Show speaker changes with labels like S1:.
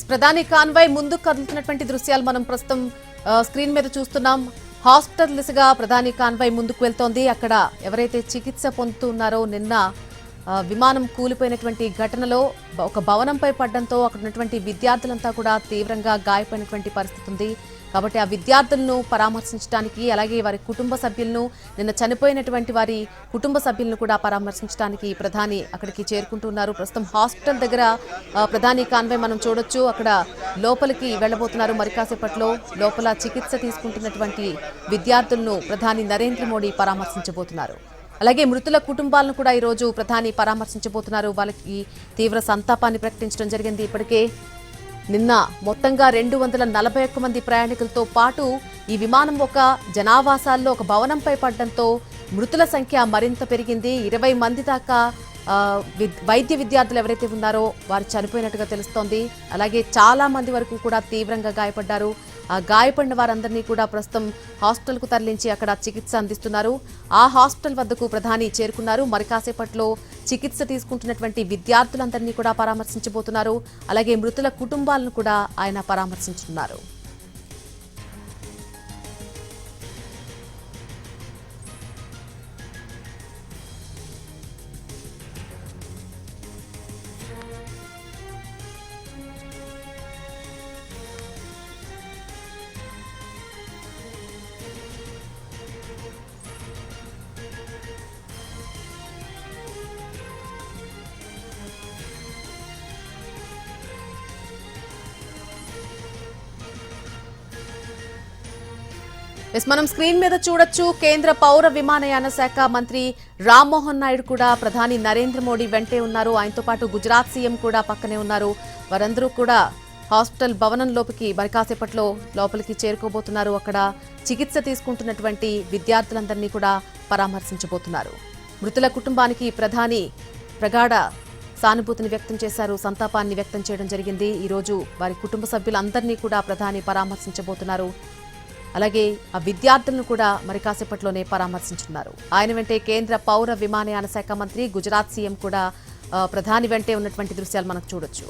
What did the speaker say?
S1: ప్రధాని కాన్వాయ్ ముందుకు కదులుతున్నటువంటి దృశ్యాలు మనం ప్రస్తుతం స్క్రీన్ మీద చూస్తున్నాం. హాస్పిటల్ దిశగా ప్రధాని కాన్వాయ్ ముందుకు వెళ్తోంది. అక్కడ ఎవరైతే చికిత్స పొందుతున్నారో నిన్న విమానం కూలిపోయినటువంటి ఘటనలో ఒక భవనంపై పడడంతో అక్కడ ఉన్నటువంటి విద్యార్థులంతా కూడా తీవ్రంగా గాయపడినటువంటి పరిస్థితి ఉంది. కాబట్టి ఆ విద్యార్థులను పరామర్శించడానికి అలాగే వారి కుటుంబ సభ్యులను నిన్న చనిపోయినటువంటి వారి కుటుంబ సభ్యులను కూడా పరామర్శించడానికి ప్రధాని అక్కడికి చేరుకుంటున్నారు. ప్రస్తుతం హాస్పిటల్ దగ్గర ప్రధాని కాన్వాయ్ మనం చూడొచ్చు. అక్కడ లోపలికి వెళ్లబోతున్నారు. మరి కాసేపట్లో లోపల చికిత్స తీసుకుంటున్నటువంటి విద్యార్థులను ప్రధాని నరేంద్ర మోడీ పరామర్శించబోతున్నారు. అలాగే మృతుల కుటుంబాలను కూడా ఈరోజు ప్రధాని పరామర్శించబోతున్నారు. వాళ్ళకి తీవ్ర సంతాపాన్ని ప్రకటించడం జరిగింది. ఇప్పటికే నిన్న మొత్తంగా 241 మంది ప్రయాణికులతో పాటు ఈ విమానం ఒక జనావాసాల్లో ఒక భవనంపై పడడంతో మృతుల సంఖ్య మరింత పెరిగింది. 20 మంది దాకా వైద్య విద్యార్థులు ఎవరైతే ఉన్నారో వారు చనిపోయినట్టుగా తెలుస్తోంది. అలాగే చాలా మంది వరకు కూడా తీవ్రంగా గాయపడ్డారు. ఆ గాయపడిన వారందరినీ కూడా ప్రస్తుతం హాస్పిటల్కు తరలించి అక్కడ చికిత్స అందిస్తున్నారు. ఆ హాస్పిటల్ వద్దకు ప్రధాని చేరుకున్నారు. మరి కాసేపట్లో చికిత్స తీసుకుంటున్నటువంటి విద్యార్థులందరినీ కూడా పరామర్శించబోతున్నారు. అలాగే మృతుల కుటుంబాలను కూడా ఆయన పరామర్శించుతున్నారు. మనం స్క్రీన్ మీద చూడొచ్చు. కేంద్ర పౌర విమానయాన శాఖ మంత్రి రామ్మోహన్ నాయుడు కూడా ప్రధాని నరేంద్ర మోడీ వెంటే ఉన్నారు. ఆయనతో పాటు గుజరాత్ సీఎం కూడా పక్కనే ఉన్నారు. వారందరూ కూడా హాస్పిటల్ భవనంలోకి మరి కాసేపట్లో లోపలికి చేరుకోబోతున్నారు. అక్కడ చికిత్స తీసుకుంటున్నటువంటి విద్యార్థులందరినీ కూడా పరామర్శించబోతున్నారు. మృతుల కుటుంబానికి ప్రధాని ప్రగాఢ సానుభూతిని వ్యక్తం చేశారు. సంతాపాన్ని వ్యక్తం చేయడం జరిగింది. ఈరోజు వారి కుటుంబ సభ్యులందరినీ కూడా ప్రధాని పరామర్శించబోతున్నారు. అలాగే ఆ విద్యార్థులను కూడా మరి కాసేపట్లోనే పరామర్శించున్నారు. ఆయన వెంటే కేంద్ర పౌర విమానయాన శాఖ మంత్రి గుజరాత్ సీఎం కూడా ప్రధాని వెంటే ఉన్నటువంటి దృశ్యాలు మనం చూడొచ్చు.